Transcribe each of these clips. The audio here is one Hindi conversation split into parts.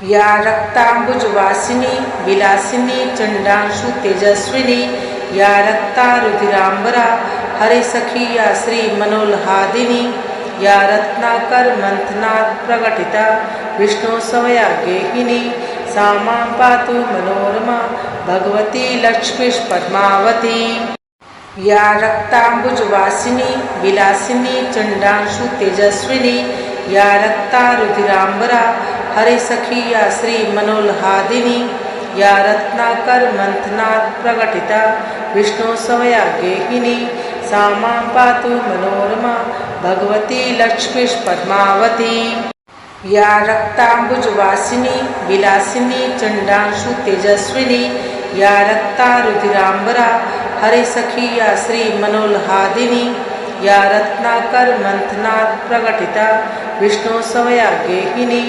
या रक्ताम्बुजवासिनी विलासिनी चंडांशु तेजस्विनी या रक्ता रुधिरांबरा हरे सखी या श्री मनोल्हादिनी या रत्नाकर मंथनात् प्रकटिता विष्णु समया गेहिनी सा मां पातु मनोरमा भगवती लक्ष्मी पद्मावती। या रक्ताम्बुजवासिनी विलासिनी चंडांशु तेजस्विनी या रक्ता रुधिरांबरा हरे सखी या श्री मनोल्हादिनी या रत्नाकर मंथनात् प्रकटिता विष्णु समया गेहिनी सा मां पातु मनोरमा भगवती लक्ष्मी पद्मावती। या रक्ताम्बुजवासिनी विलासिनी चंडांशु तेजस्विनी या रक्ता रुधिरांबरा हरे सखी या श्री मनोल्हादिनी या रत्नाकर मंथनात् प्रकटिता विष्णु समया गेहिनी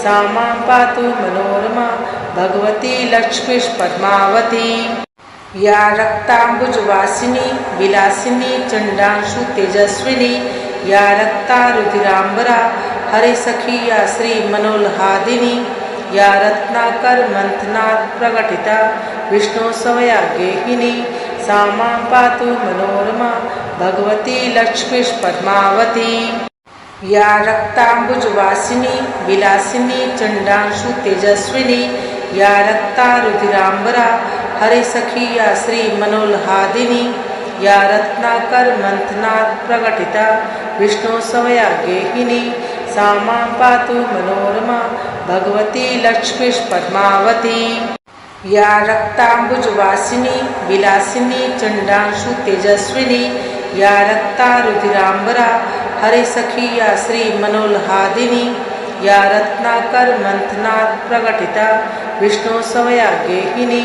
सा मां पातु मनोरमा भगवती लक्ष्मी पद्मावती। या रक्ताम्बुजवासिनी विलासिनी चंडांशु तेजस्विनी या रक्ता रुधिरांबरा हरे सखी या श्री मनोल्हादिनी या रत्नाकर मंथनात् प्रकटिता विष्णु समया गेहिनी सा मां पातु मनोरमा भगवती लक्ष्मी पद्मावती। या रक्ताम्बुजवासिनी विलासिनी चंडांशु तेजस्विनी या रक्ता रुधिरांबरा हरे सखी या श्री मनोल्हादिनी या रत्नाकर मंथनात् प्रकटिता विष्णु समया गेहिनी सा मां पातु मनोरमा भगवती लक्ष्मी पद्मावती। या रक्ताम्बुजवासिनी विलासिनी चंडांशु तेजस्विनी या रक्ता रुधिरांबरा हरे सखी या श्री मनोल्हादिनी या रत्नाकर मंथनात् प्रकटिता विष्णु समया गेहिनी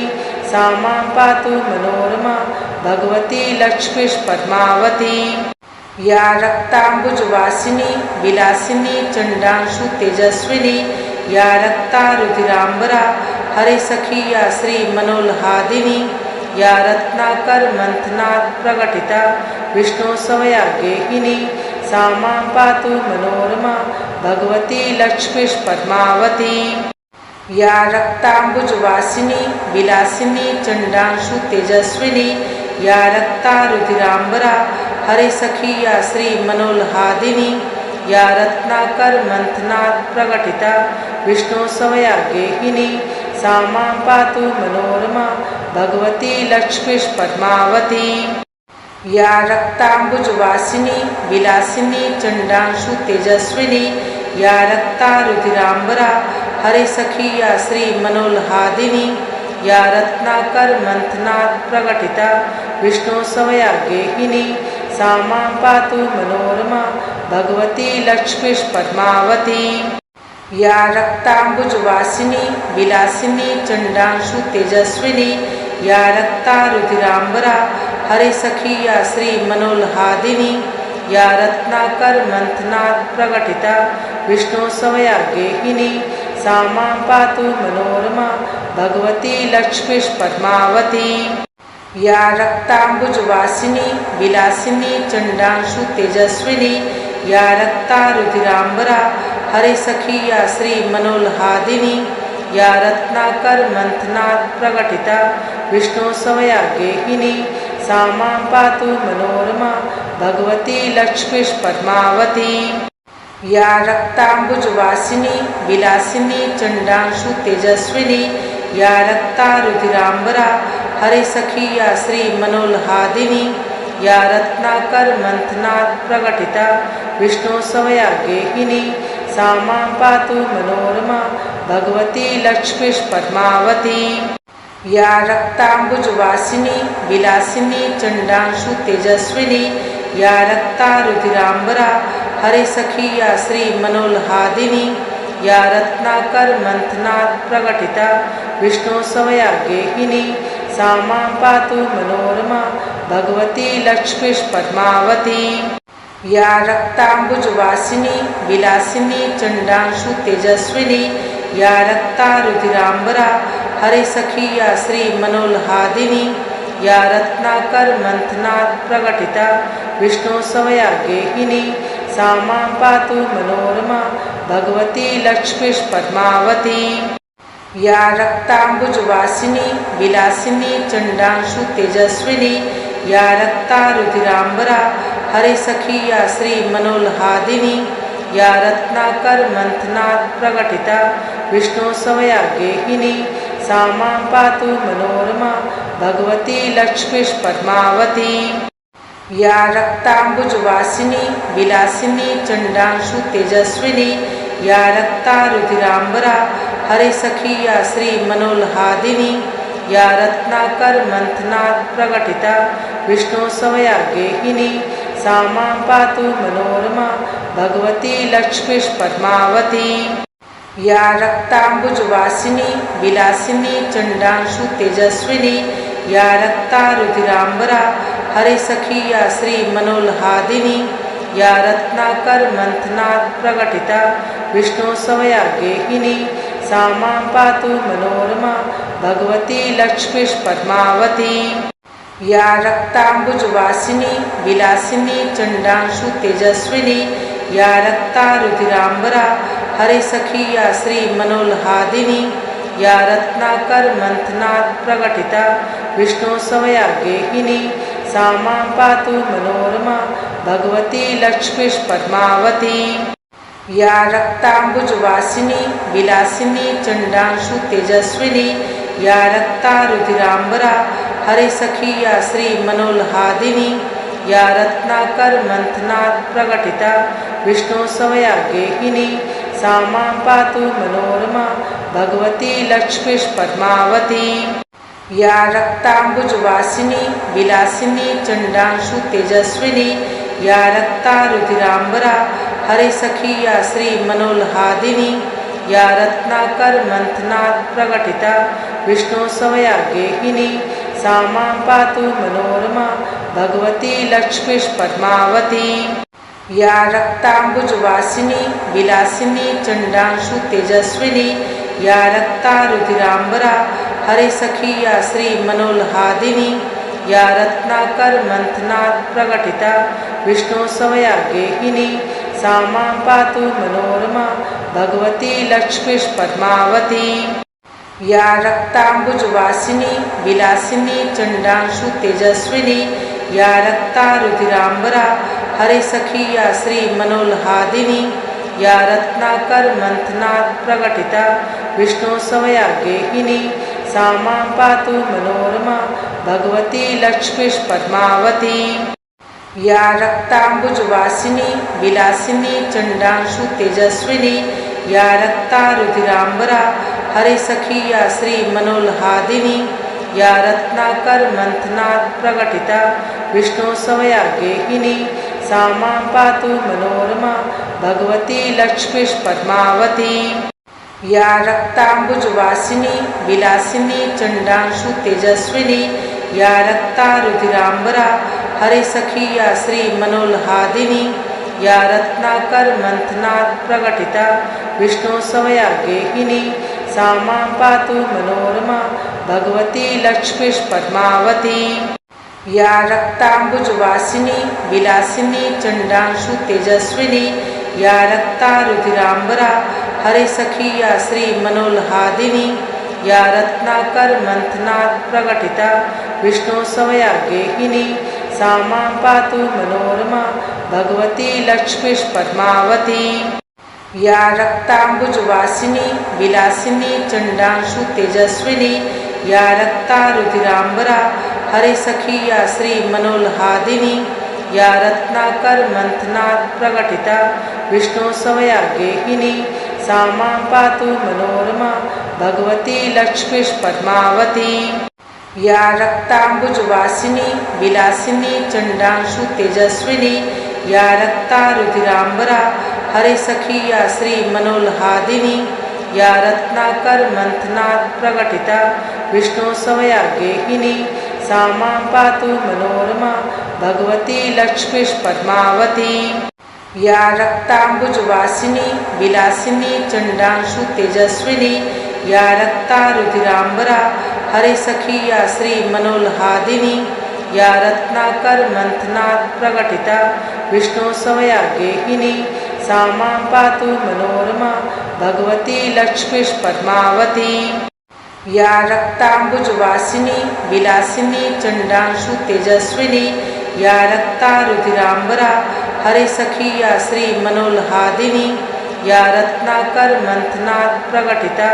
सा मां पातु मनोरमा भगवती लक्ष्मी पद्मावती। या रक्ताम्बुजवासिनी विलासिनी चंडांशु तेजस्विनी या रक्ता रुधिरांबरा हरे सखी या श्री मनोल्हादिनी या रत्नाकर मंथनात् प्रकटिता विष्णु समया गेहिनी सा मां पातु मनोरमा भगवती लक्ष्मी पद्मावती। या रक्ताम्बुजवासिनी विलासिनी चंडांशु तेजस्विनी या रक्ता रुधिरांबरा हरे सखी या श्री मनोल्हादिनी या रत्नाकर मंथनात् प्रकटिता विष्णु समया गेहिनी सा मां पातु मनोरमा भगवती लक्ष्मी पद्मावती। या रक्ताम्बुजवासिनी विलासिनी चंडांशु तेजस्विनी या रक्ता रुधिरांबरा हरे सखी या श्री मनोल्हादिनी या रत्नाकर मंथनात् प्रकटिता विष्णु समया गेहिनी सा मां पातु मनोरमा भगवती लक्ष्मी पद्मावती। या रक्ताम्बुजवासिनी विलासिनी चंडांशु तेजस्विनी या रक्ता रुधिरांबरा हरे सखी या श्री मनोल्हादिनी या रत्नाकर मंथनात् प्रकटिता विष्णु समया गेहिनी सा मां पातु मनोरमा भगवती लक्ष्मी पद्मावती। या रक्ताम्बुजवासिनी विलासिनी चंडांशु तेजस्विनी या रक्ता रुधिरांबरा हरे सखी या श्री मनोल्हादिनी या रत्नाकर मंथनात् प्रकटिता विष्णु समया गेहिनी सा मां पातु मनोरमा भगवती लक्ष्मी पद्मावती। या रक्ताम्बुजवासिनी विलासिनी चंडांशु तेजस्विनी या रक्ता रुधिरांबरा हरे सखी या श्री मनोल्हादिनी या रत्नाकर मंथनात् प्रकटिता विष्णु समया गेहिनी सा मां पातु मनोरमा भगवती लक्ष्मी पद्मावती। या रक्ताम्बुजवासिनी विलासिनी चंडांशु तेजस्विनी या रक्ता रुधिरांबरा हरे सखी या श्री मनोल्हादिनी या रत्नाकर मंथनात् प्रकटिता विष्णु समया गेहिनी सा मां पातु मनोरमा भगवती लक्ष्मी पद्मावती। या रक्ताम्बुजवासिनी विलासिनी चंडांशु तेजस्विनी या रक्ता रुधिरांबरा हरे सखी या श्री मनोल्हादिनी या रत्नाकर मंथनात् प्रकटिता विष्णु समया गेहिनी सा मां पातु मनोरमा भगवती लक्ष्मीष्पद्मावती। या रक्ताम्बुजवासिनी विलासिनी चंडांशु तेजस्विनी या रक्ता रुधिरांबरा हरे सखी या श्री मनोल्हादिनी या रत्नाकर मंथनात् प्रकटिता विष्णु समया गेहिनी सा मां पातु मनोरमा भगवती लक्ष्मीष्पद्मावती। या रक्ताम्बुजवासिनी विलासिनी चंडांशु तेजस्विनी या रक्ता रुधिरांबरा हरे सखी या श्री मनोल्हादिनी या रत्नाकर मंथनात् प्रकटिता विष्णु समया गेहिनी सा मां पातु मनोरमा भगवती लक्ष्मीष्पद्मावती। या रक्ताम्बुजवासिनी विलासिनी चंडांशु तेजस्विनी या रक्ता रुधिरांबरा हरे सखी या श्री मनोल्हादिनी या रत्नाकर मंथनात् प्रकटिता विष्णु समया गेहिनी सा मां पातु मनोरमा भगवती लक्ष्मीष्पद्मावती। या रक्ताम्बुजवासिनी विलासिनी चंडांशु तेजस्विनी या रक्ता रुधिरांबरा हरे सखी या श्री मनोल्हादिनी या रत्नाकर मंथनात् प्रकटिता विष्णु समया गेहिनी सा मां पातु मनोरमा भगवती लक्ष्मीष्पद्मावती। या रक्ताम्बुजवासिनी विलासिनी चंडांशु तेजस्विनी या रक्ता रुधिरांबरा हरे सखी या श्री मनोल्हादिनी या रत्नाकर मंथनात् प्रकटिता विष्णु समया गेहिनी सा मां पातु मनोरमा भगवती लक्ष्मीष्पद्मावती। या रक्ताम्बुजवासिनी विलासिनी चंडांशु तेजस्विनी या रक्ता रुधिरांबरा हरे सखी या श्री मनोल्हादिनी या रत्नाकर मंथनात् प्रकटिता विष्णु समया गेहिनी सा मां पातु मनोरमा भगवती लक्ष्मीष्पद्मावती। या रक्ताम्बुजवासिनी विलासिनी चंडांशु तेजस्विनी या रक्ता रुधिरांबरा हरे सखी या श्री मनोल्हादिनी या रत्नाकर मंथनात् प्रकटिता विष्णु समया गेहिनी सा मां पातु मनोरमा भगवती लक्ष्मीष्पद्मावती। या रक्ताम्बुजवासिनी विलासिनी चंडांशु तेजस्विनी या रक्ता रुधिरांबरा हरे सखी या श्री मनोल्हादिनी या रत्नाकर मंथनात् प्रकटिता विष्णु समया गेहिनी सा मां पातु मनोरमा भगवती लक्ष्मीष्पद्मावती। या रक्ताम्बुजवासिनी विलासिनी चंडांशु तेजस्विनी या रक्ता रुधिरांबरा हरे सखी या श्री मनोल्हादिनी या रत्नाकर मंथनात् प्रकटिता विष्णु समया गेहिनी सा मां पातु मनोरमा भगवती लक्ष्मीष्पद्मावती। या रक्ताम्बुजवासिनी विलासिनी चंडांशु तेजस्विनी या रक्ता रुधिरांबरा हरे सखी या श्री मनोल्हादिनी या रत्नाकर मंथनात् प्रकटिता विष्णु समया गेहिनी सा मां पातु मनोरमा भगवती लक्ष्मीष्पद्मावती। या रक्ताम्बुजवासिनी विलासिनी चंडांशु तेजस्विनी या रक्ता रुधिरांबरा हरे सखी या श्री मनोल्हादिनी या रत्नाकर मंथनात् प्रकटिता विष्णु समया गेहिनी सा मां पातु मनोरमा भगवती लक्ष्मीष्पद्मावती। या रक्ताम्बुजवासिनी विलासिनी चंडांशु तेजस्विनी या रक्ता रुधिरांबरा हरे सखी या श्री मनोल्हादिनी या रत्नाकर मंथनात् प्रकटिता विष्णु समया गेहिनी सा मां पातु मनोरमा भगवती लक्ष्मीष्पद्मावती। या रक्ताम्बुजवासिनी विलासिनी चंडांशु तेजस्विनी या रक्ता रुधिरांबरा हरे सखी या श्री मनोल्हादिनी या रत्नाकर मंथनात् प्रकटिता विष्णु समया गेहिनी सा मां पातु मनोरमा भगवती लक्ष्मीष्पद्मावती। या रक्ताम्बुजवासिनी विलासिनी चंडांशु तेजस्विनी या रक्ता रुधिरांबरा हरे सखी या श्री मनोल्हादिनी या रत्नाकर मंथनात् प्रकटिता विष्णुसमया गेहिनी सा मां पातु मनोरमा भगवती लक्ष्मीष्पद्मावती। या रक्ताम्बुजवासिनी विलासिनी चंडांशु तेजस्विनी या रक्ता रुधिरांबरा हरे सखी या श्री मनोल्हादिनी या रत्नाकर मंथनात् प्रकटिता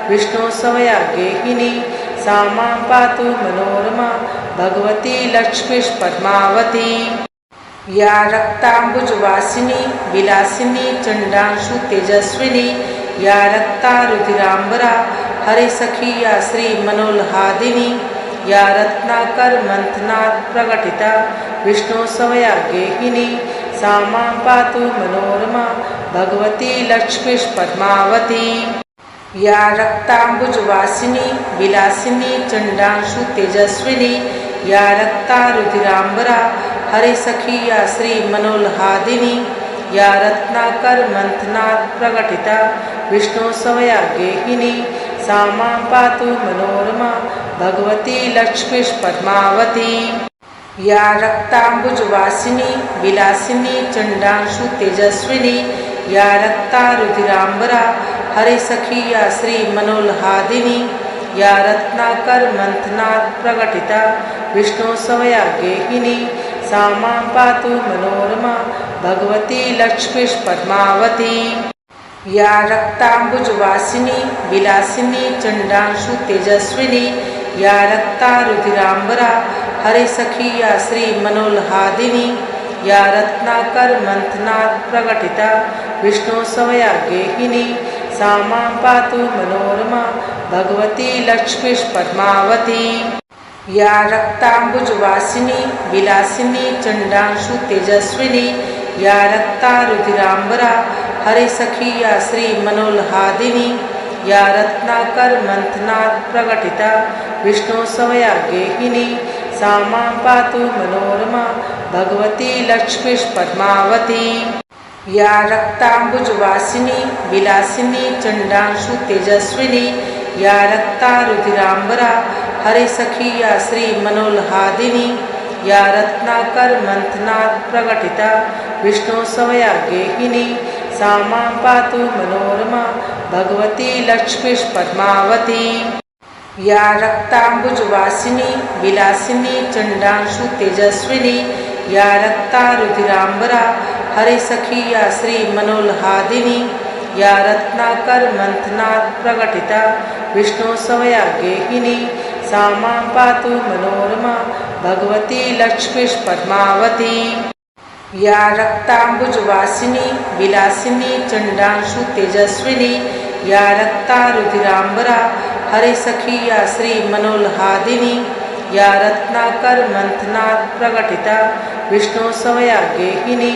विष्णुसमया गेहिनी सा मां पातु मनोरमा भगवती लक्ष्मीष्पद्मावती। या रक्ताम्बुजवासिनी विलासिनी चंडांशु तेजस्विनी या रक्ता रुधिरांबरा हरे सखी या श्री मनोल्हादिनी या रत्नाकर मंथनात् प्रकटिता विष्णुसमया गेहिनी सा मां पातु मनोरमा भगवती लक्ष्मीष्पद्मावती। या रक्ताम्बुजवासिनी विलासिनी चंडांशु तेजस्विनी या रक्ता रुधिरांबरा हरे सखी या श्री मनोल्हादिनी या रत्नाकर मंथनात् प्रकटिता विष्णुसमया गेहिनी सा मां पातु मनोरमा भगवती लक्ष्मीष्पद्मावती। या रक्ताम्बुजवासिनी विलासिनी चंडांशु तेजस्विनी या रक्ता रुधिरांबरा हरे सखी या श्री मनोल्हादिनी या रत्नाकर मंथनात् प्रकटिता विष्णुसमया गेहिनी सा मां पातु मनोरमा भगवती लक्ष्मीष्पद्मावती। या रक्ताम्बुजवासिनी विलासिनी चंडांशु तेजस्विनी या रक्ता रुधिरांबरा हरे सखी या श्री मनोल्हादिनी या रत्नाकर मंथनात् प्रकटिता विष्णुसमया गेहिनी सा मां पातु मनोरमा भगवती लक्ष्मीष्पद्मावती। या रक्ताम्बुजवासिनी विलासिनी चंडांशु तेजस्विनी या रक्ता रुधिरांबरा हरे सखी या श्री मनोल्हादिनी या रत्नाकर मंथनात् प्रकटिता विष्णुसमया गेहिनी सा मां पातु मनोरमा भगवती लक्ष्मीष्पद्मावती। या रक्ताम्बुजवासिनी विलासिनी चंडांशु तेजस्विनी या रक्ता रुधिरांबरा हरे सखी या श्री मनोल्हादिनी या रत्नाकर मंथनात् प्रकटिता विष्णुसमया गेहिनी सा मां पातु मनोरमा भगवती लक्ष्मीष्पद्मावती। या रक्ताम्बुजवासिनी विलासिनी चंडांशु तेजस्विनी या रक्ता रुधिरांबरा हरे सखी या श्री मनोल्हादिनी या रत्नाकर मंथनात् प्रकटिता विष्णुसमया गेहिनी सा मां पातु मनोरमा भगवती लक्ष्मीष्पद्मावती। या रक्ताम्बुजवासिनी विलासिनी चंडांशु तेजस्विनी या रक्ता रुधिरांबरा हरे सखी या श्री मनोल्हादिनी या रत्नाकर मंथनात् प्रकटिता विष्णुसमया गेहिनी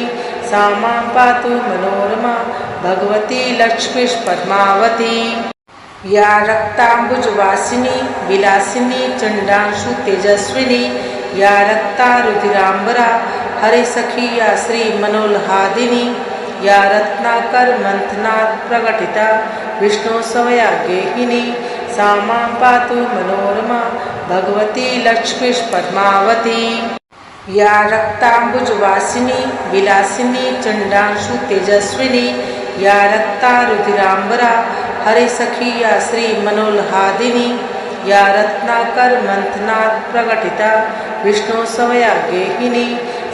सा मां पातु मनोरमा भगवती लक्ष्मीष्पद्मावती। या रक्ताम्बुजवासिनी विलासिनी चंडांशु तेजस्विनी या रक्ता रुधिरांबरा हरे सखी या श्री मनोल्हादिनी या रत्नाकर मंथनात् प्रकटिता विष्णुसमया गेहिनी सा मां पातु मनोरमा भगवती लक्ष्मीष्पद्मावती। या रक्ताम्बुजवासिनी विलासिनी चंडांशु तेजस्विनी या रक्ता रुधिरांबरा हरे सखी या श्री मनोल्हादिनी या रत्नाकर मंथनात् प्रकटिता विष्णुसमया गेहिनी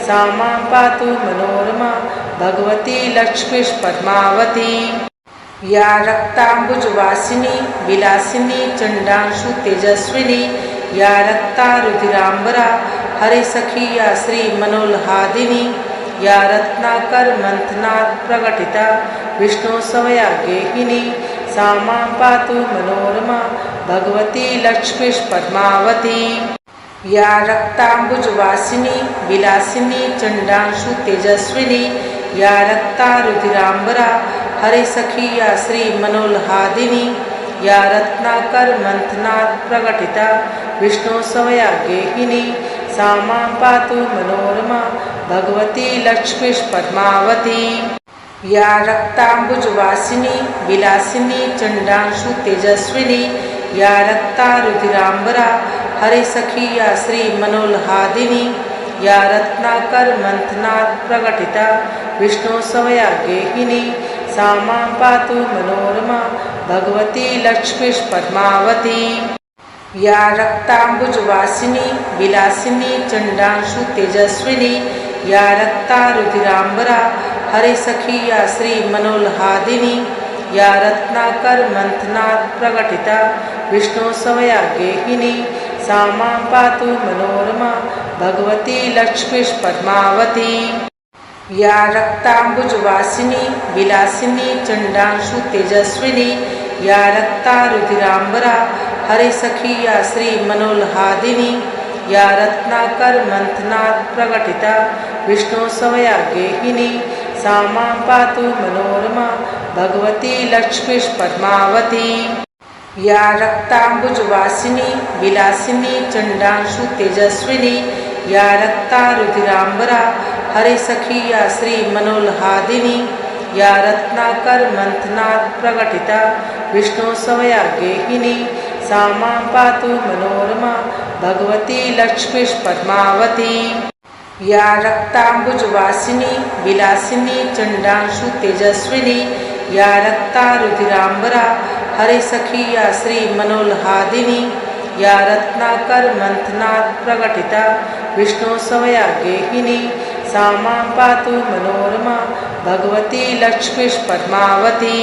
सा मां पातु मनोरमा भगवती लक्ष्मीष्पद्मावती। या रक्ताम्बुजवासिनी विलासिनी चंडांशु तेजस्विनी या रक्ता रुधिरांबरा हरे सखी या श्री मनोल्हादिनी या रत्नाकर मंथनात् प्रकटिता विष्णुसमया गेहिनी सा मां पातु मनोरमा भगवती लक्ष्मीष्पद्मावती। या रक्ताम्बुजवासिनी विलासिनी चंडांशु तेजस्विनी या रक्ता रुधिरांबरा हरे सखी या श्री मनोल्हादिनी या रत्नाकर मंथनात् प्रकटिता विष्णुसमया गेहिनी सा मां पातु मनोरमा भगवती लक्ष्मीष्पद्मावती। या रक्ताम्बुजवासिनी विलासिनी चंडांशु तेजस्विनी या रक्ता रुधिरांबरा हरे सखी या श्री मनोल्हादिनी या रत्नाकर मंथनात् प्रकटिता विष्णु समया गेहिनी सा मां पातु मनोरमा भगवती लक्ष्मी पद्मावती। या रक्तांबुजवासिनी विलासिनी चंडांशु तेजस्विनी या रक्ता रुधिरांबरा हरे सखी या श्री मनोल्हादिनी या रत्नाकर मंथनात् प्रकटिता विष्णु समया गेहिनी सा मां पातु मनोरमा भगवती लक्ष्मी पद्मावती। या रक्तांबुजवासिनी विलासिनी चंडांशु तेजस्विनी या रक्ता रुधिरांबरा हरे सखी या श्री मनोल्हादिनी या रत्नाकर मंथनात् प्रकटिता विष्णु समया गेहिनी सा मां पातु मनोरमा भगवती लक्ष्मी पद्मावती। या रक्तांबुजवासिनी विलासिनी चंडांशु तेजस्विनी या रक्ता रुधिरांबरा हरे सखी या श्री मनोल्हादिनी या रत्नाकर मंथनात् प्रकटिता विष्णु समया गेहिनी सा मां पातु मनोरमा भगवती लक्ष्मी पद्मावती। या रक्तांबुजवासिनी विलासिनी चंडांशु तेजस्विनी या रक्ता रुधिरांबरा हरे सखी या श्री मनोल्हादिनी या रत्नाकर मंथनात् प्रकटिता विष्णु समया गेहिनी सा मां पातु मनोरमा भगवती लक्ष्मी पद्मावती।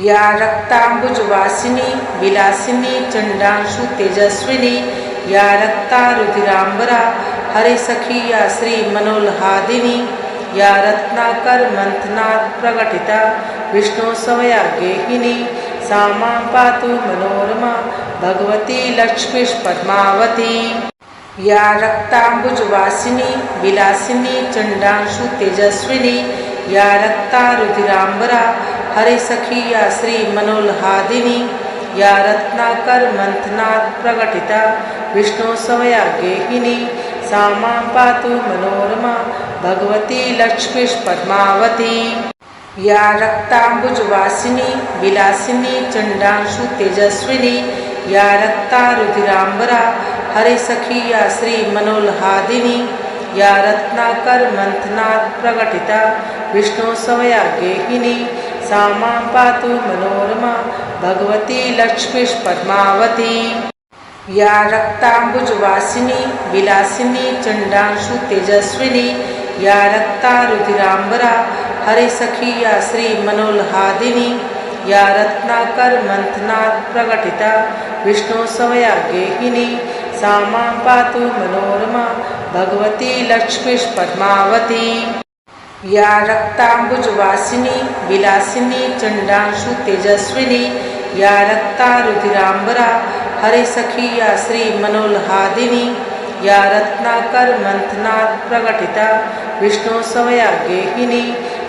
या रक्तांबुजवासिनी विलासिनी चंडांशु तेजस्विनी या रक्ता रुधिरांबरा हरे सखी या श्री मनोल्हादिनी या रत्नाकर मंथनात् प्रकटिता विष्णु समया गेहिनी सा मां पातु मनोरमा भगवती लक्ष्मी पद्मावती। या रक्तांबुजवासिनी विलासिनी चंडांशु तेजस्विनी या रक्ता रुधिरांबरा हरे सखी या श्री मनोल्हादिनी या रत्नाकर मंथनात् प्रकटिता विष्णु समया गेहिनी सा मां पातु मनोरमा भगवती लक्ष्मी पद्मावती। या रक्तांबुजवासिनी विलासिनी चंडांशु तेजस्विनी या रक्ता रुधिरांबरा हरे सखी या श्री मनोल्हादिनी या रत्नाकर मंथनात् प्रकटिता विष्णु समया गेहिनी सा मां पातु मनोरमा भगवती लक्ष्मी पद्मावती। या रक्तांबुजवासिनी विलासिनी चंडांशु तेजस्विनी या रक्ता रुधिरांबरा हरे सखी या श्री मनोल्हादिनी या रत्नाकर मंथनात् प्रकटिता विष्णु समया गेहिनी सा मां पातु मनोरमा भगवती लक्ष्मी पद्मावती। या रक्तांबुजवासिनी विलासिनी चंडांशु तेजस्विनी या रक्ता रुधिरांबरा हरे सखी या श्री मनोल्हादिनी या रत्नाकर मंथनात् प्रकटिता विष्णु समया गेहिनी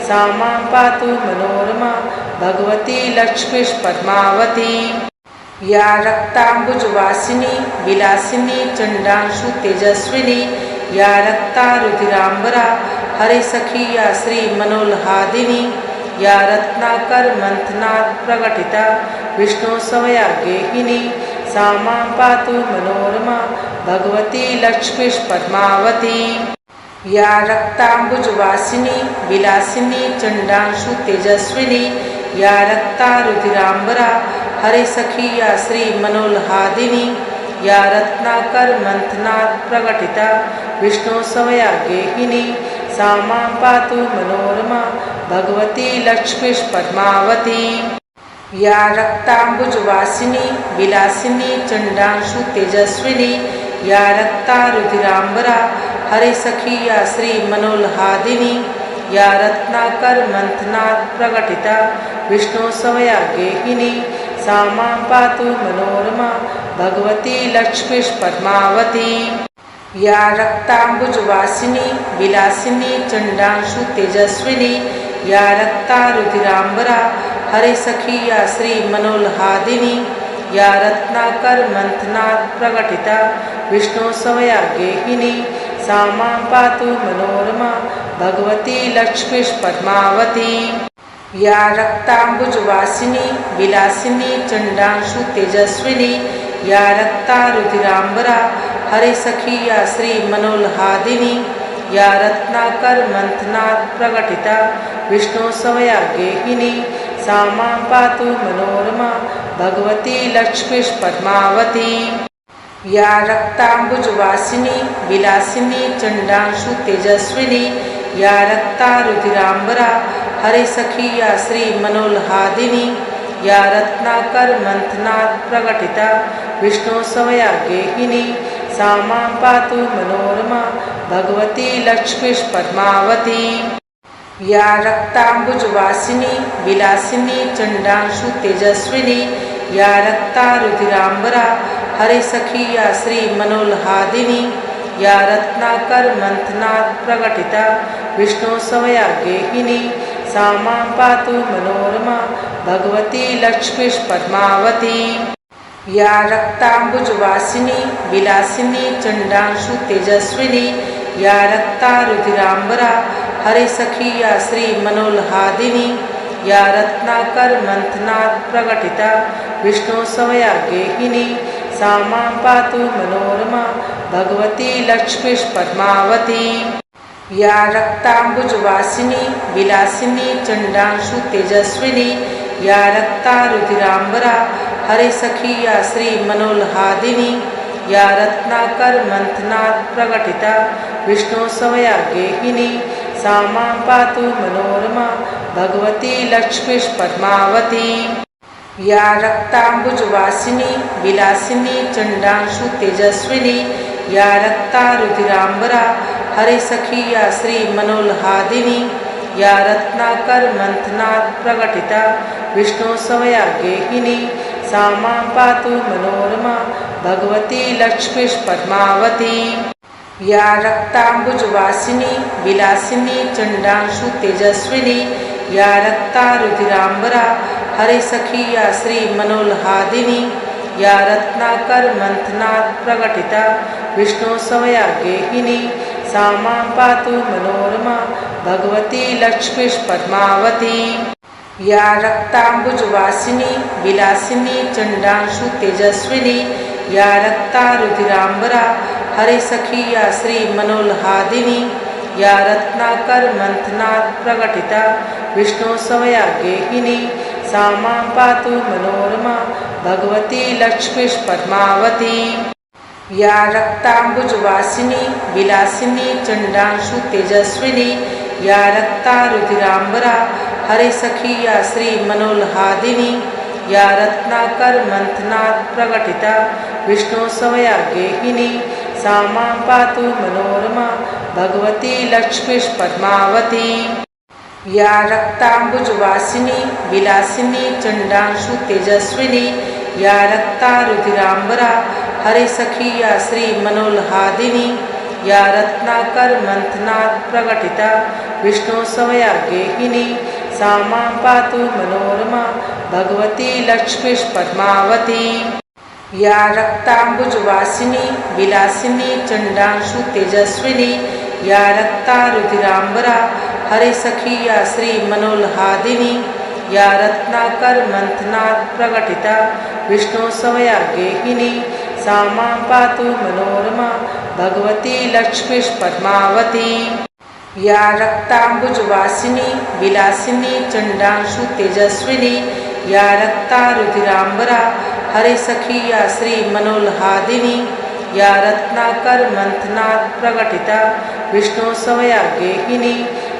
सा मां पातु मनोरमा भगवती लक्ष्मी पद्मावती। या रक्तांबुजवासिनी विलासिनी चंडांशु तेजस्विनी या रक्ता रुधिरांबरा हरे सखी या श्री मनोल्हादिनी या रत्नाकर मंथनात् प्रकटिता विष्णु समया गेहिनी सा मां पातु मनोरमा भगवती लक्ष्मी पद्मावती। या रक्तांबुजवासिनी विलासिनी चंडांशु तेजस्विनी या रक्ता रुधिरांबरा हरे सखी या श्री मनोल्हादिनी या रत्नाकर मंथनात् प्रकटिता विष्णु समया गेहिनी सा मां पातु मनोरमा भगवती लक्ष्मी पद्मावती। या रक्तांबुजवासिनी विलासिनी चंडांशु तेजस्विनी या रक्ता रुधिरांबरा हरे सखी या श्री मनोल्हादिनी या रत्नाकर मंथनात् प्रकटिता विष्णु समया गेहिनी सा मां पातु मनोरमा भगवती लक्ष्मी पद्मावती। या रक्तांबुजवासिनी विलासिनी चंडांशु तेजस्विनी या रक्ता रुधिरांबरा हरे सखी या श्री मनोल्हादिनी या रत्नाकर मंथनात् प्रकटिता विष्णु समया गेहिनी सा मां पातु मनोरमा भगवती लक्ष्मी पद्मावती। या रक्तांबुजवासिनी विलासिनी चंडांशु तेजस्विनी या रक्ता रुधिरांबरा हरे सखी या श्री मनोल्हादिनी या रत्नाकर मंथनात् प्रकटिता विष्णु समया गेहिनी सा मां पातु मनोरमा भगवती लक्ष्मी पद्मावती या रक्तांबुजवासिनी विलासिनी चंडांशु तेजस्विनी या रक्ता रुधिरांबरा हरे सखी या श्री मनोल्हादिनी या रत्नाकर मंथनात् प्रकटिता विष्णु समया गेहिनी सा मां पातु मनोरमा भगवती लक्ष्मी पद्मावती या रक्तांबुजवासिनी विलासिनी चंडांशु तेजस्विनी या रक्ता रुधिरांबरा हरे सखी या श्री मनोल्हादिनी या रत्नाकर मंथनात् प्रकटिता विष्णु समया गेहिनी सा मां पातु मनोरमा भगवती लक्ष्मी पद्मावती या रक्तांबुजवासिनी विलासिनी चंडांशु तेजस्विनी या रक्ता रुधिरांबरा हरे सखी या श्री मनोल्हादिनी या रत्नाकर मंथनात् प्रकटिता विष्णु समया गेहिनी सा मां पातु मनोरमा भगवती लक्ष्मी पद्मावती या रक्तांबुजवासिनी विलासिनी चंडांशु तेजस्विनी या रक्ता रुधिरांबरा हरे सखी या श्री मनोल्हादिनी या रत्नाकर मंथनात् प्रकटिता विष्णु समया गेहिनी सा मां पातु मनोरमा भगवती लक्ष्मी पद्मावती या रक्तांबुजवासिनी विलासिनी चंडांशु तेजस्विनी या रक्ता रुधिरांबरा हरे सखी या श्री मनोल्हादिनी या रत्नाकर मंथनात् प्रकटिता विष्णु समया गेहिनी सा मां पातु मनोरमा भगवती लक्ष्मी पद्मावती या रक्तांबुजवासिनी विलासिनी चंडांशु तेजस्विनी या रक्ता रुधिरांबरा हरे सखी या श्री मनोल्हादिनी या रत्नाकर मंथनात् प्रकटिता विष्णु समया गेहिनी सा मां पातु मनोरमा भगवती लक्ष्मी पद्मावती या रक्तांबुजवासिनी विलासिनी चंडांशु तेजस्विनी या रक्ता रुधिरांबरा हरे सखी या श्री मनोल्हादिनी या रत्नाकर मंथनात् प्रकटिता विष्णु समया गेहिनी सा मां पातु मनोरमा भगवती लक्ष्मी पद्मावती या रक्तांबुजवासिनी विलासिनी चंडांशु तेजस्विनी या रक्ता रुधिरांबरा हरे सखी या श्री मनोल्हादिनी या रत्नाकर मंथनात् प्रकटिता विष्णु समया गेहिनी सा मां पातु मनोरमा भगवती लक्ष्मी पद्मावती या रक्तांबुजवासिनी विलासिनी चंडांशु तेजस्विनी या रक्ता रुधिरांबरा हरे सखी या श्री मनोल्हादिनी या रत्नाकर मंथनात् प्रकटिता विष्णु समया गेहिनी सा मां पातु मनोरमा भगवती लक्ष्मी पद्मावती या रक्तांबुजवासिनी विलासिनी चंडांशु तेजस्विनी या रक्ता रुधिरांबरा हरे सखी या श्री मनोल्हादिनी या रत्नाकर मंथनात् प्रकटिता विष्णु समया गेहिनी सा मां पातु मनोरमा भगवती लक्ष्मी पद्मावती या रक्तांबुजवासिनी विलासिनी चंडांशु तेजस्विनी या रक्ता रुधिरांबरा हरे सखी या श्री मनोल्हादिनी या रत्नाकर मंथनात् प्रकटिता विष्णु समया गेहिनी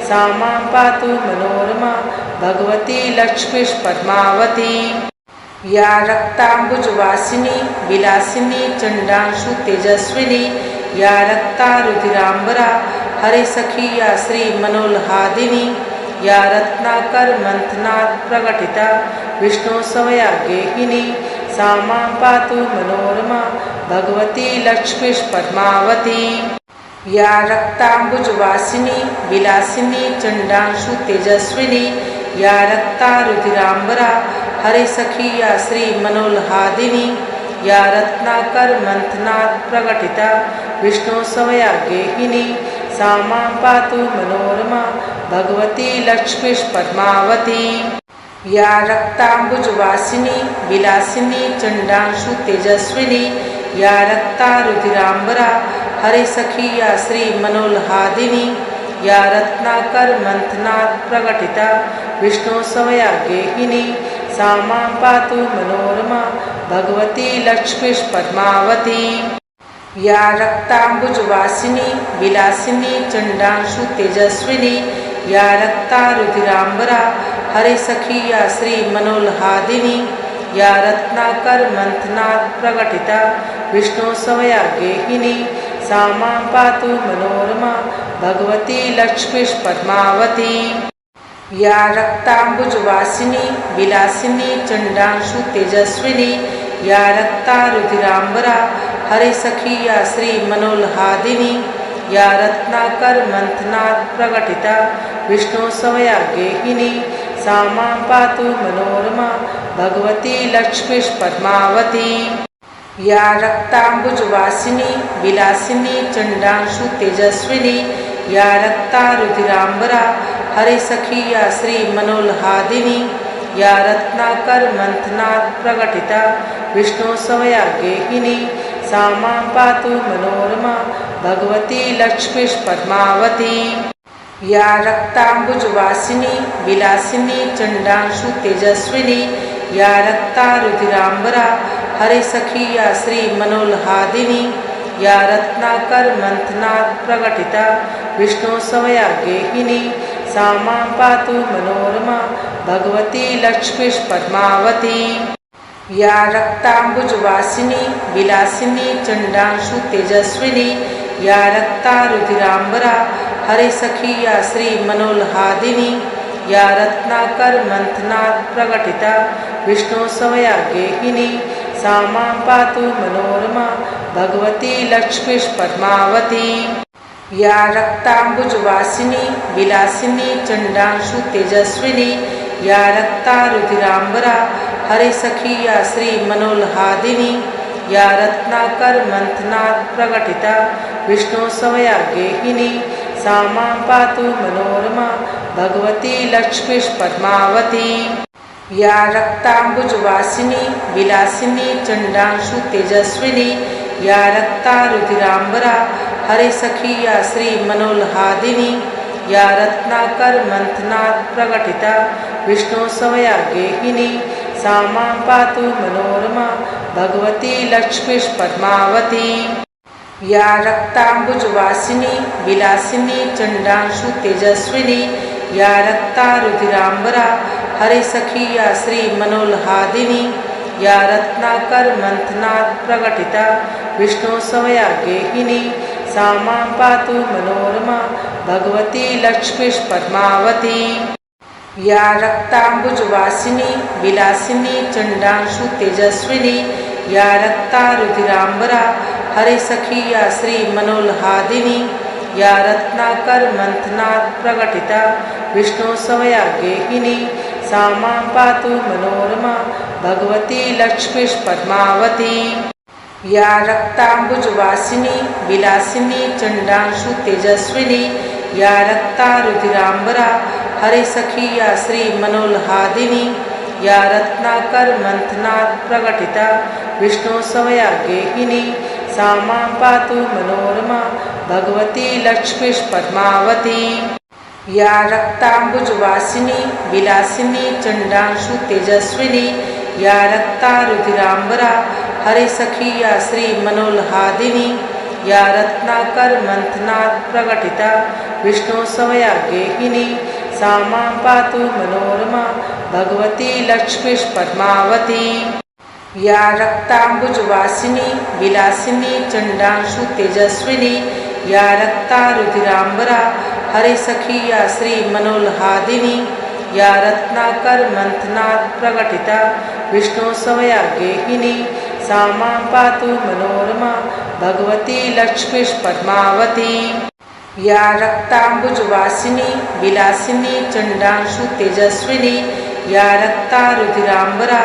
सा मां पातु मनोरमा भगवती लक्ष्मी पद्मावती या रक्तांबुजवासिनी विलासिनी चंडांशु तेजस्विनी या रक्ता रुधिरांबरा हरे सखी या श्री मनोल्हादिनी या रत्नाकर मंथनात् प्रकटिता विष्णु समया गेहिनी सा मां पातु मनोरमा भगवती लक्ष्मी पद्मावती या रक्तांबुजवासिनी विलासिनी चंडांशु तेजस्विनी या रक्ता रुधिरांबरा हरे सखी या श्री मनोल्हादिनी या रत्नाकर मंथनात् प्रकटिता विष्णु समया गेहिनी सा मां पातु मनोरमा भगवती लक्ष्मी पद्मावती या रक्ताम्बुजवासिनी विलासिनी चंडांशु तेजस्विनी या रक्तारुधिरांबरा हरे सखी या श्री मनोल्हादिनी या रत्नाकर मंथनात् प्रकटिता विष्णु समया गेहिनी सा मां पातु मनोरमा भगवती लक्ष्मी पद्मावती। या रक्ताम्बुजवासिनी विलासिनी चंडांशु तेजस्विनी या रक्तारुधिरांबरा हरे सखी या श्री मनोल्हादिनी या रत्नाकर मंथनात् प्रकटिता विष्णु समया गेहिनी सा मां पातु मनोरमा भगवती लक्ष्मी पद्मावती। या रक्ताम्बुजवासिनी विलासिनी चंडांशु तेजस्विनी या रक्तारुधिरांबरा हरे सखी या श्री मनोल्हादिनी या रत्नाकर मंथनात् प्रकटिता विष्णु समया गेहिनी सा मां पातु मनोरमा भगवती लक्ष्मी पद्मावती। या रक्ताम्बुजवासिनी विलासिनी चंडांशु तेजस्विनी या रक्तारुधिरांबरा हरे सखी या श्री मनोल्हादिनी या रत्नाकर मंथनात् प्रकटिता विष्णु समया गेहिनी सा मां पातु मनोरमा भगवती लक्ष्मी पद्मावती। या रक्ताम्बुजवासिनी विलासिनी चंडांशु तेजस्विनी या रक्तारुधिरांबरा हरे सखी या श्री मनोल्हादिनी या रत्नाकर मंथनात् प्रकटिता विष्णु समया गेहिनी सा मां पातु मनोरमा भगवती लक्ष्मी पद्मावती। या रक्ताम्बुजवासिनी विलासिनी चंडांशु तेजस्विनी या रक्तारुधिरांबरा हरे सखी या श्री मनोल्हादिनी या रत्नाकर मंथनात् प्रकटिता विष्णु समया गेहिनी सा मां पातु मनोरमा भगवती लक्ष्मी पद्मावती। या रक्ताम्बुजवासिनी विलासिनी चंडांशु तेजस्विनी या रक्तारुधिरांबरा हरे सखी या श्री मनोल्हादिनी या रत्नाकर मंथनात् प्रकटिता विष्णु समया गेहिनी सा मां पातु मनोरमा भगवती लक्ष्मी पद्मावती। या रक्ताम्बुजवासिनी विलासिनी चंडांशु तेजस्विनी या रक्तारुधिरांबरा हरे सखी या श्री मनोल्हादिनी या रत्नाकर मंथनात् प्रकटिता विष्णु समया गेहिनी सा मां पातु मनोरमा भगवती लक्ष्मी पद्मावती। या रक्ताम्बुजवासिनी विलासिनी चंडांशु तेजस्विनी या रक्तारुधिरांबरा हरे सखी या श्री मनोल्हादिनी या रत्नाकर मंथनात् प्रकटिता विष्णु समया गेहिनी सा मां पातु मनोरमा भगवती लक्ष्मी पद्मावती। या रक्ताम्बुजवासिनी विलासिनी चंडांशु तेजस्विनी या रक्तारुधिरांबरा हरे सखी या श्री मनोल्हादिनी या रत्नाकर मंथनात् प्रकटिता विष्णु समया गेहिनी सा मां पातु मनोरमा भगवती लक्ष्मी पद्मावती। या रक्ताम्बुजवासिनी विलासिनी चंडांशु तेजस्विनी या रक्तारुधिरांबरा हरे सखी या श्री मनोल्हादिनी या रत्नाकर मंथनात् प्रकटिता विष्णु समया गेहिनी सा मां पातु मनोरमा भगवती लक्ष्मी पद्मावती। या रक्ताम्बुजवासिनी विलासिनी चंडांशु तेजस्विनी या रक्तारुधिरांबरा हरे सखी या श्री मनोल्हादिनी या रत्नाकर मंथनात् प्रकटिता विष्णु समया गेहिनी सा मां पातु मनोरमा भगवती लक्ष्मी पद्मावती। या रक्ताम्बुजवासिनी विलासिनी चंडांशु तेजस्विनी या रक्तारुधिरांबरा हरे सखी या श्री मनोल्हादिनी या रत्नाकर मंथनात् प्रकटिता विष्णु समया गेहिनी सा मां पातु मनोरमा भगवती लक्ष्मी पद्मावती। या रक्ताम्बुजवासिनी विलासिनी चंडांशु तेजस्विनी या रक्तारुधिरांबरा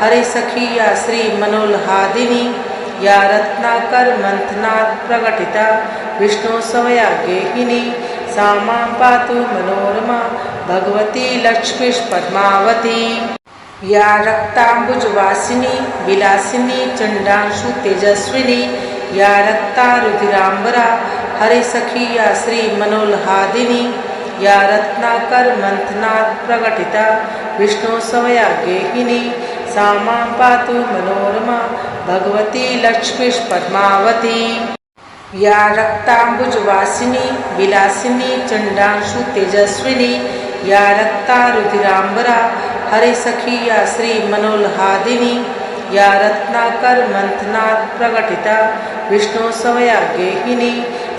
हरे सखी या श्री मनोल्हादिनी या रत्नाकर मंथनात् प्रकटिता विष्णु समया गेहिनी सा मां पातु मनोरमा भगवती लक्ष्मीष्पद्मावती। या रक्ताम्बुजवासिनी विलासिनी चंडांशु तेजस्विनी या रक्तारुधिरांबरा हरे सखी या श्री मनोल्हादिनी या रत्नाकर मंथनात् प्रकटिता विष्णु समया गेहिनी सा मां पातु मनोरमा भगवती लक्ष्मीष्पद्मावती। या रक्ताम्बुजवासिनी विलासिनी चंडांशु तेजस्विनी या रक्तारुधिरांबरा हरे सखी या श्री मनोल्हादिनी या रत्नाकर मंथनात् प्रकटिता विष्णु समया गेहिनी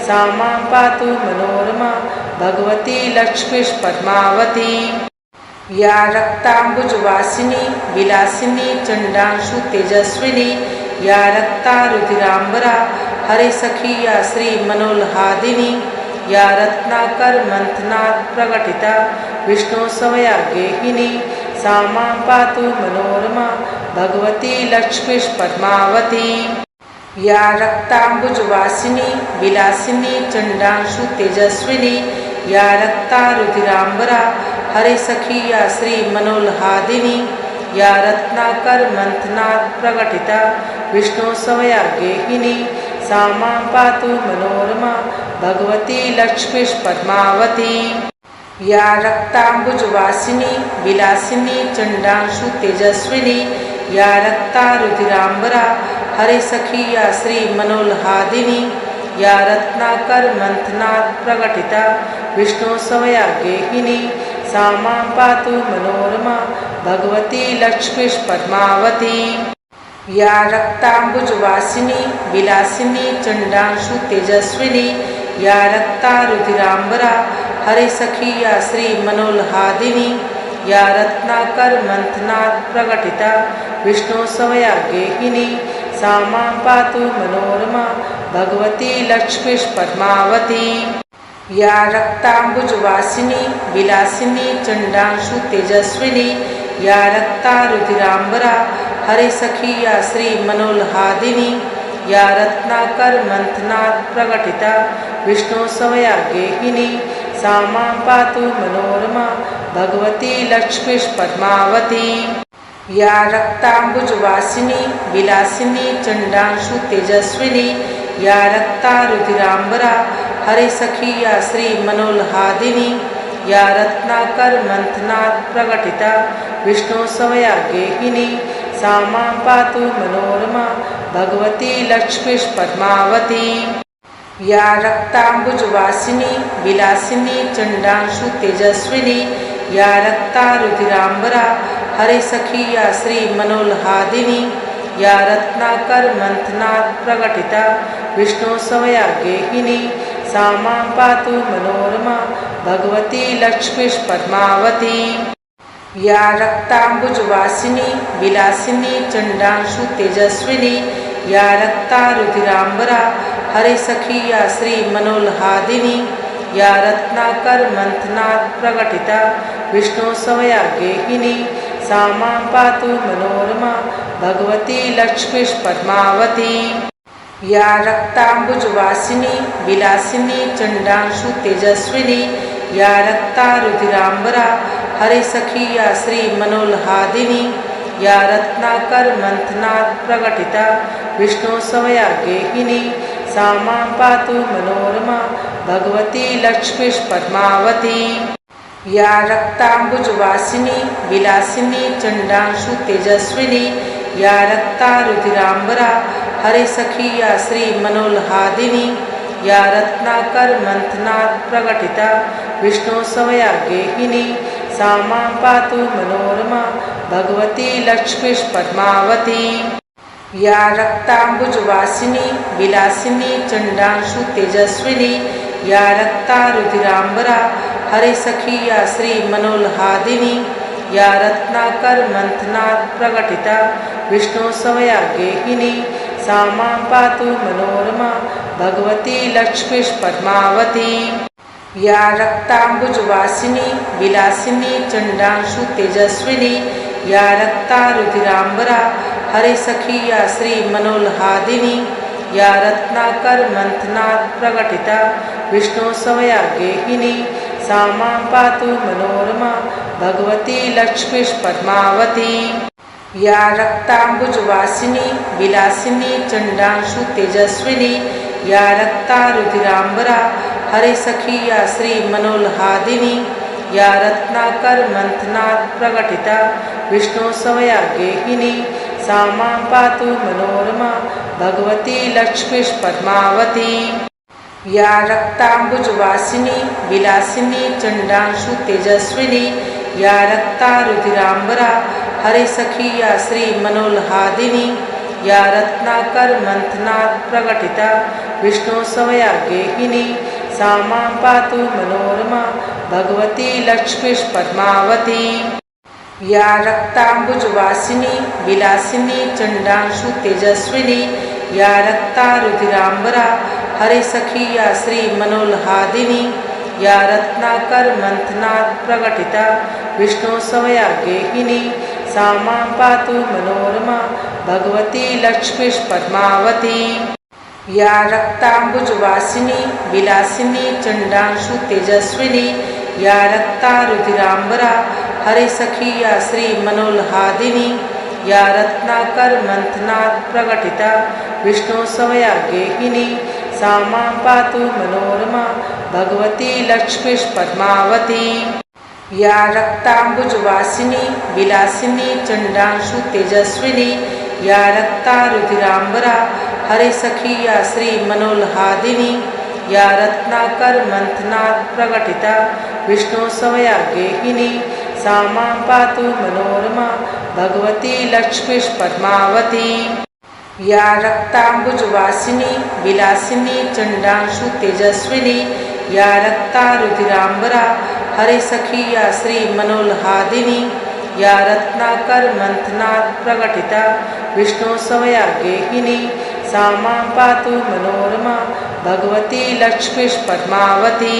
सा मां पातु मनोरमा भगवती लक्ष्मीष्पद्मावती। या रक्ताम्बुजवासिनी विलासिनी चंडांशु तेजस्विनी या रक्तारुधिरांबरा हरे सखी या श्री मनोल्हादिनी या रत्नाकर मंथनात् प्रकटिता विष्णु समया गेहिनी सा मां पातु मनोरमा भगवती लक्ष्मीष्पद्मावती। या रक्ताम्बुजवासिनी विलासिनी चंडांशु तेजस्विनी या रक्तारुधिरांबरा हरे सखी या श्री मनोल्हादिनी या रत्नाकर मंथनात् प्रकटिता विष्णु समया गेहिनी सा मां पातु मनोरमा भगवती लक्ष्मीष्पद्मावती। या रक्ताम्बुजवासिनी विलासिनी चंडांशु तेजस्विनी या रक्तारुधिरांबरा हरे सखी या श्री मनोल्हादिनी या रत्नाकर मंथनात् प्रकटिता विष्णु समया गेहिनी सा मां पातु मनोरमा भगवती लक्ष्मीष्पद्मावती। या रक्ताम्बुजवासिनी विलासिनी चंडांशु तेजस्विनी या रक्तारुधिरांबरा हरे सखी या श्री मनोल्हादिनी या रत्नाकर मंथनात् प्रकटिता विष्णु समया गेहिनी सा मां पातु मनोरमा भगवती लक्ष्मीष्पद्मावती। या रक्ताम्बुजवासिनी विलासिनी चंडांशु तेजस्विनी या रक्तारुधिरांबरा हरे सखी या श्री मनोल्हादिनी या रत्नाकर मंथनात् प्रकटिता विष्णु समया गेहिनी सा मां पातु मनोरमा भगवती लक्ष्मीष्पद्मावती। या रक्ताम्बुजवासिनी विलासिनी चंडांशु तेजस्विनी या रक्तारुधिरांबरा हरे सखी या श्री मनोल्हादिनी या रत्नाकर मंथनात् प्रकटिता विष्णु समया गेहिनी सा मां पातु मनोरमा भगवती लक्ष्मीष्पद्मावती। या रक्ताम्बुजवासिनी विलासिनी चंडांशु तेजस्विनी या रक्तारुधिरांबरा हरे सखी या श्री मनोल्हादिनी या रत्नाकर मंथनात् प्रकटिता विष्णु समया गेहिनी सा मां पातु मनोरमा भगवती लक्ष्मीष्पद्मावती। या रक्ताम्बुजवासिनी विलासिनी चंडांशु तेजस्विनी या रक्तारुधिरांबरा हरे सखी या श्री मनोल्हादिनी या रत्नाकर मंथनात् प्रकटिता विष्णु समया गेहिनी सा मां पातु मनोरमा भगवती लक्ष्मीष्पद्मावती। या रक्ताम्बुजवासिनी विलासिनी चंडांशु तेजस्विनी या रक्तारुधिरांबरा हरे सखी या श्री मनोल्हादिनी या रत्नाकर मंथनात् प्रकटिता विष्णु समया गेहिनी सा मां पातु मनोरमा भगवती लक्ष्मीष्पद्मावती। या रक्ताम्बुजवासिनी विलासिनी चंडांशु तेजस्विनी या रक्तारुधिरांबरा हरे सखी या श्री मनोल्हादिनी या रत्नाकर मंथनात् प्रकटिता विष्णु समया गेहिनी सा मां पातु मनोरमा भगवती लक्ष्मीष्पद्मावती। या रक्ताम्बुजवासिनी विलासिनी चंडांशु तेजस्विनी या रक्तारुधिरांबरा हरे सखी या श्री मनोल्हादिनी या रत्नाकर मंथनात् प्रकटिता विष्णु समया गेहिनी सा मां पातु मनोरमा भगवती लक्ष्मीष्पद्मावती। या रक्ताम्बुजवासिनी विलासिनी चंडांशु तेजस्विनी या रक्तारुधिरांबरा हरे सखी या श्री मनोल्हादिनी या रत्नाकर मंथनात् प्रकटिता विष्णु समया गेहिनी सा मां पातु मनोरमा भगवती लक्ष्मीः पद्मावती। या रक्ताम्बुजवासिनी विलासिनी चण्डांशु तेजस्विनी या रक्ता रुधिराम्बरा हरे सखी या श्री मनोल्हादिनी या रत्नाकर मंथनात् प्रकटिता विष्णु स्वया गेहिनी सा मां पातु मनोरमा भगवती लक्ष्मीः पद्मावती। या रक्ताम्बुजवासिनी विलासिनी चण्डांशु तेजस्विनी या रक्ता रुधिराम्बरा हरे सखी या श्री मनोल्हादिनी या रत्नाकर मंथनात् प्रकटिता विष्णु स्वया गेहिनी सा मां पातु मनोरमा भगवती लक्ष्मीः पद्मावती। या रक्ताम्बुजवासिनी विलासिनी चण्डांशु तेजस्विनी या रक्ता रुधिराम्बरा हरे सखी या श्री मनोल्हादिनी या रत्नाकर मंथनात् प्रकटिता विष्णु स्वया गेहिनी सा मां पातु मनोरमा भगवती लक्ष्मीः पद्मावती। या रक्ताम्बुजवासिनी विलासिनी चण्डांशु तेजस्विनी या रक्ता रुधिराम्बरा हरे सखी या श्री मनोल्हादिनी या रत्नाकर मंथनात् प्रकटिता विष्णु स्वया गेहिनी सा मां पातु मनोरमा भगवती लक्ष्मीः पद्मावती। या रक्ताम्बुजवासिनी विलासिनी चण्डांशु तेजस्विनी या रक्ता रुधिराम्बरा हरे सखी या श्री मनोल्हादिनी या रत्नाकर मंथनात् प्रकटिता विष्णु स्वया गेहिनी सा मां पातु मनोरमा भगवती लक्ष्मीः पद्मावती। या रक्ताम्बुजवासिनी विलासिनी चण्डांशु तेजस्विनी या रक्ता रुधिराम्बरा हरे सखी या श्री मनोल्हादिनी या रत्नाकर मंथनात् प्रकटिता विष्णु स्वया गेहिनी सा मां पातु मनोरमा भगवती लक्ष्मीः पद्मावती।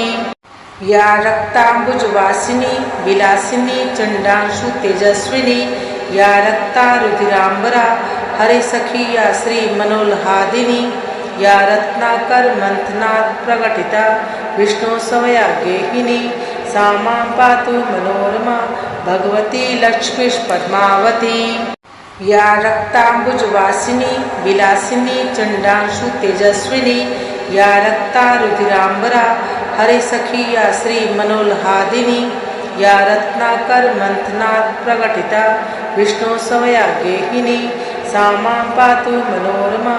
या रक्ताम्बुजवासिनी विलासिनी चण्डांशु तेजस्विनी या रक्ता रुधिराम्बरा हरे सखी या श्री मनोल्हादिनी या रत्नाकर मंथनात् प्रकटिता विष्णु स्वया गेहिनी सा मां पातु मनोरमा भगवती लक्ष्मीः पद्मावती। या रक्ताम्बुजवासिनी विलासिनी चण्डांशु तेजस्विनी या रक्ता रुधिराम्बरा हरे सखी या श्री मनोल्हादिनी या रत्नाकर मंथनात् प्रकटिता विष्णु स्वया गेहिनी सा मां पातु मनोरमा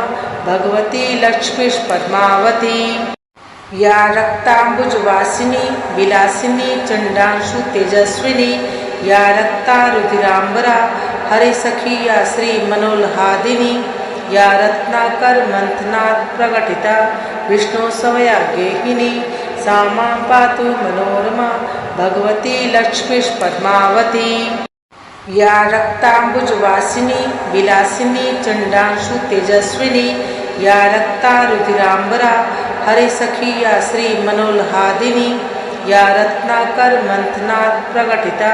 भगवती लक्ष्मीः पद्मावती। या रक्ताम्बुजवासिनी विलासिनी चण्डांशु तेजस्विनी या रक्ता रुधिराम्बरा हरे सखी या श्री मनोल्हादिनी या रत्नाकर मंथनात् प्रकटिता विष्णु स्वया गेहिनी सा मां पातु मनोरमा भगवती लक्ष्मीः पद्मावती। या रक्ताम्बुजवासिनी विलासिनी चण्डांशु तेजस्विनी या रक्ता रुधिराम्बरा हरे सखी या श्री मनोल्हादिनी या रत्नाकर मंथनात् प्रकटिता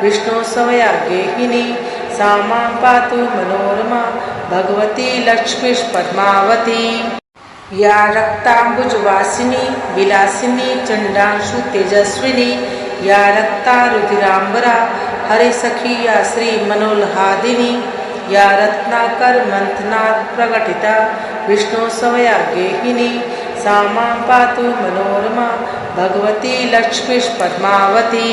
विष्णु स्वया गेहिनी सा मां पातु मनोरमा भगवती लक्ष्मीः पद्मावती। या रक्ताम्बुजवासिनी विलासिनी चण्डांशु तेजस्विनी या रक्ता रुधिराम्बरा हरे सखी या श्री मनोल्हादिनी या रत्नाकर मंथनात् प्रकटिता विष्णु स्वया गेहिनी सा मां पातु मनोरमा भगवती लक्ष्मीः पद्मावती।